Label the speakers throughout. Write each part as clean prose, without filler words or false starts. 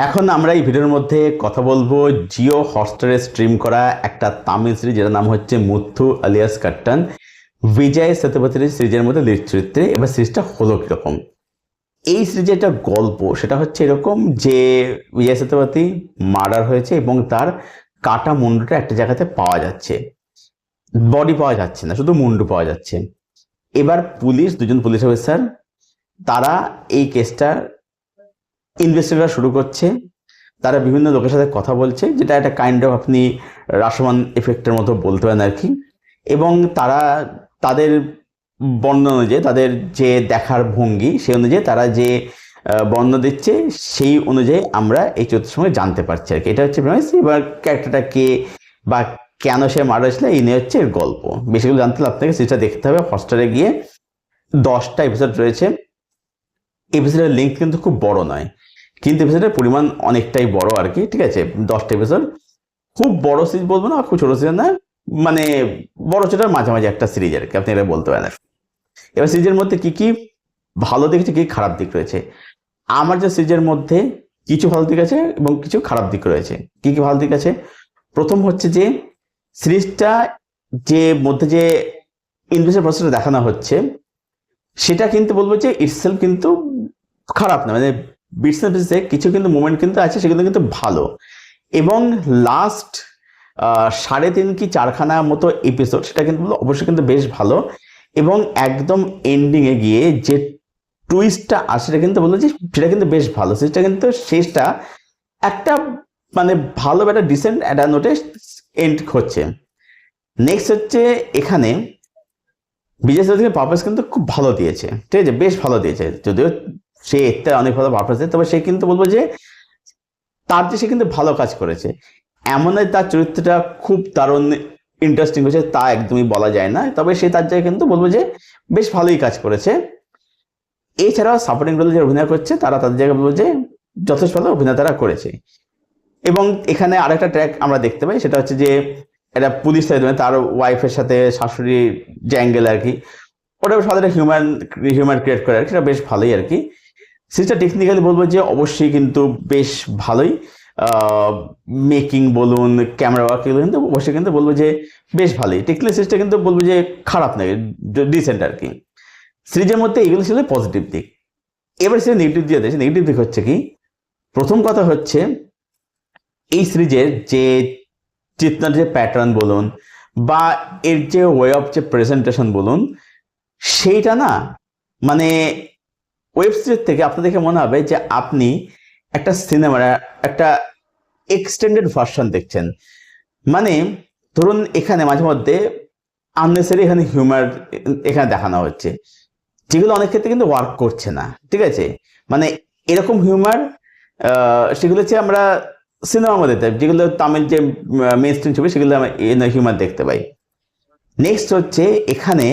Speaker 1: এখন আমরা এই ভিডিওর মধ্যে কথা বলবো জিও হটস্টারে স্ট্রিম করা একটা তামিল সিরিজ যেটার নাম হচ্ছে মুথু আলিয়াস কাট্টান। বিজয় সেতুপতির সিরিজের মধ্যে লিড চরিত্রে। এবার সিরিজটা হলো কিরকম? এই সিরিজের একটা গল্প সেটা হচ্ছে এরকম যে বিজয় সেতুপতি মার্ডার হয়েছে এবং তার কাটা মুন্ডুটা একটা জায়গাতে পাওয়া যাচ্ছে, বডি পাওয়া যাচ্ছে না, শুধু মুন্ডু পাওয়া যাচ্ছে। এবার দুজন পুলিশ অফিসার তারা এই কেসটা ইনভেস্টিগেশন শুরু করছে। তারা বিভিন্ন লোকের সাথে কথা বলছে, যেটা একটা কাইন্ড অফ আপনি রাশমান এফেক্টের মতো বলতে পারেন আর কি। এবং তারা তাদের বর্ণনা অনুযায়ী, তাদের যে দেখার ভঙ্গি সেই অনুযায়ী তারা যে বর্ণনা দিচ্ছে সেই অনুযায়ী আমরা এই চরিত্রের সঙ্গে জানতে পারছি আর কি। এটা হচ্ছে প্রেমাইস। এবার ক্যারেক্টারটা কে বা কেন সে মারা হয়েছিল এই নিয়ে হচ্ছে এর গল্প। বেশিগুলো জানতে হলে আপনাকে সিরিজটা দেখতে হবে। হটস্টারে গিয়ে 10টা এপিসোড রয়েছে। এপিসোডের লিঙ্ক কিন্তু খুব বড় নয়, কিন্তু এপিসোডের পরিমাণ অনেকটাই বড় আর কি। ঠিক আছে, 10টা এপিসোড, খুব বড় সিরিজ বলবো না, খুব ছোট সিরিজ না, মানে বড় ছোটার মাঝামাঝি একটা সিরিজ আর কি, আপনি এটা বলতে পারেন। এবার সিরিজের মধ্যে কি কি ভালো দিক আছে, কি খারাপ দিক রয়েছে। আমার যে সিরিজের মধ্যে কিছু ভালো দিক আছে এবং কিছু খারাপ দিক রয়েছে। কি কি ভালো দিক আছে? প্রথম হচ্ছে যে সিরিজটা যে মধ্যে যে ইনভেস্টের প্রসেসটা দেখানো হচ্ছে সেটা কিন্তু বলবো যে ইটসেলফ কিন্তু খারাপ না, মানে বিটসের বেসিসে কিছু কিন্তু মোমেন্ট কিন্তু আছে, সেগুলো কিন্তু ভালো। এবং লাস্ট 3.5 কি 4খানা মতো এপিসোড সেটা কিন্তু অবশ্যই কিন্তু বেশ ভালো। এবং একদম এন্ডিংয়ে গিয়ে যে টুইস্টটা আসে সেটা কিন্তু বলবো যে সেটা কিন্তু বেশ ভালো। সেটা কিন্তু শেষটা একটা মানে ভালো একটা ডিসেন্ট একটা নোটে এন্ড হচ্ছে। নেক্সট হচ্ছে এখানে বিজয় সেতুপতির পারপাস কিন্তু খুব ভালো দিয়েছে, ঠিক আছে, বেশ ভালো দিয়েছে। যদিও সে এতে অনেক ভালো পারপাস দেয়, তবে সে কিন্তু বলবো যে তার যে সে কিন্তু ভালো কাজ করেছে। এমন তার চরিত্রটা খুব দারুণ ইন্টারেস্টিং হয়েছে তা একদমই বলা যায় না, তবে সে তার জায়গায় কিন্তু বলবো যে বেশ ভালোই কাজ করেছে। এছাড়াও সাপোর্টিং রোলে যে অভিনয় করছে তারা তাদের জায়গায় বলবো যে যথেষ্ট ভালো অভিনয় তারা করেছে। এবং এখানে আরেকটা ট্র্যাক আমরা দেখতে পাই, সেটা হচ্ছে যে এটা পুলিশ তার ওয়াইফের সাথে শাশুড়ির যে অ্যাঙ্গেল আর কি, ওটা সাধারণত হিউম্যান ক্রিয়েট করে আর কি, সেটা বেশ ভালোই আর কি। সিরিজটা টেকনিক্যালি বলবো যে অবশ্যই কিন্তু বেশ ভালোই, মেকিং বলুন, ক্যামেরা ওয়ার্ক এগুলো কিন্তু অবশ্যই কিন্তু বলবো যে বেশ ভালোই। টেকনিক্যাল সিরিজটা কিন্তু বলবো যে খারাপ নয়, ডিসেন্ট আর কি। সিরিজের মধ্যে এগুলো ছিল পজিটিভ দিক। এবার সে নেগেটিভ দিয়ে দিয়েছে। নেগেটিভ দিক হচ্ছে কি, প্রথম কথা হচ্ছে এই সিরিজের যে চিত্রার যে প্যাটার্ন বলুন বা এর যে ওয়ে অফ যে প্রেজেন্টেশন বলুন, সেইটা না মানে ওয়েব সিরিজ থেকে আপনার দেখে মনে হবে যে আপনি একটা সিনেমার একটা এক্সটেন্ডেড ভার্সন দেখছেন। মানে ধরুন এখানে মাঝে মধ্যে আননেসারি এখানে হিউমার এখানে দেখানো হচ্ছে, যেগুলো অনেক ক্ষেত্রে কিন্তু ওয়ার্ক করছে না। ঠিক আছে, মানে এরকম হিউমার সেগুলো হচ্ছে আমরা সিনেমার মধ্যে, যেগুলো তামিল যে মেইন স্ট্রিম ছবি সেগুলো আমরা হিউমার দেখতে পাই। নেক্সট হচ্ছে এখানে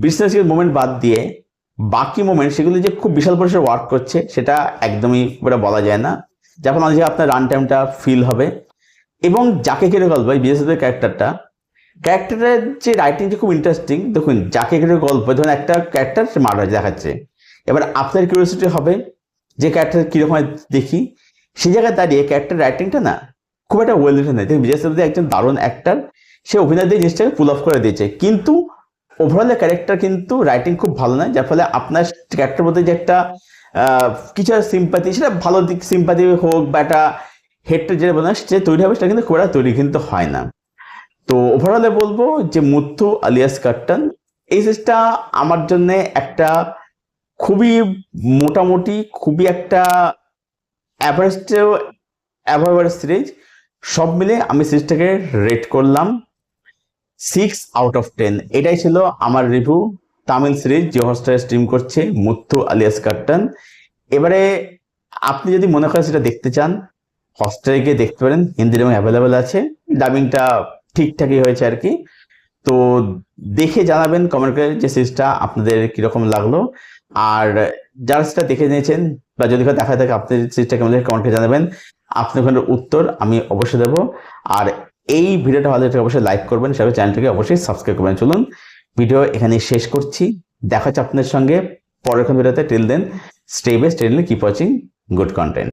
Speaker 1: বিজনেস মোমেন্ট বাদ দিয়ে বাকি মোমেন্ট সেগুলো যে খুব বিশাল পরিসরে ওয়ার্ক করছে সেটা একদমই পুরো বলা যায় না, যখন যে আপনার রান টাইমটা ফিল হবে। এবং যাকে ঘিরে গল্প বিজনেসের ক্যারেক্টারের যে রাইটিং যে খুব ইন্টারেস্টিং। দেখুন, যাকে ঘিরে গল্প, ধরুন একটা ক্যারেক্টার সে মার্ডার দেখাচ্ছে, এবার আপনার কিউরিওসিটি হবে যে ক্যারেক্টার কিরকম দেখি। সেই জায়গায় দাঁড়িয়ে ক্যারেক্টার রাইটিংটা না খুব একটা ওয়েল রিটেন নেই। বিজয় সেতুপতি একজন দারুণ অ্যাক্টার, সে অভিনয় দিয়ে জিনিসটাকে পুল অফ করে দিয়েছে, কিন্তু ওভারঅল ক্যারেক্টার কিন্তু রাইটিং খুব ভালো নয়, যার ফলে আপনার ক্যারেক্টার মধ্যে যে একটা কিছু সিম্পাথি, সেটা ভালো দিক সিম্পাথি হোক বা একটা হেডটা যেটা বলে সে তৈরি হবে, সেটা কিন্তু খুব একটা তৈরি কিন্তু হয় না। তো ওভারঅলে বলবো যে মুথু আলিয়াস কাট্টান এই সিরিজটা আমার জন্য একটা খুবই মোটামুটি খুবই একটা অ্যাভারেজ সিরিজ। সব মিলে আমি সিরিজটাকে রেট করলাম 6/10। এটাই ছিল আমার রিভিউ তামিল সিরিজ যে হটস্টারে স্ট্রিম করছে মুথু আলিয়াস কাট্টান। এবারে আপনি যদি মনে করেন সেটা দেখতে চান, হটস্টারে গিয়ে দেখতে পারেন, হিন্দি এবং অ্যাভেলেবেল আছে, ডাবিংটা ঠিকঠাকই হয়েছে আর কি। তো দেখে জানাবেন কমেন্ট করে যে সিরিজটা আপনাদের কিরকম লাগলো। আর যারা সেটা দেখে নিয়েছেন বা যদি দেখা থাকে আপনাদের সিরিজটা কেমন লাগে কমেন্ট করে জানাবেন। আপনাদের উত্তর আমি অবশ্যই দেবো। আর এই ভিডিওটা ভালো লাগলে অবশ্যই লাইক করবেন, সবাই চ্যানেলটাকে অবশ্যই সাবস্ক্রাইব করবেন। চলুন ভিডিও এখানে শেষ করছি, দেখা হচ্ছে আপনাদের সঙ্গে পরের ভিডিওতে। Till then stay best, keep watching, good content.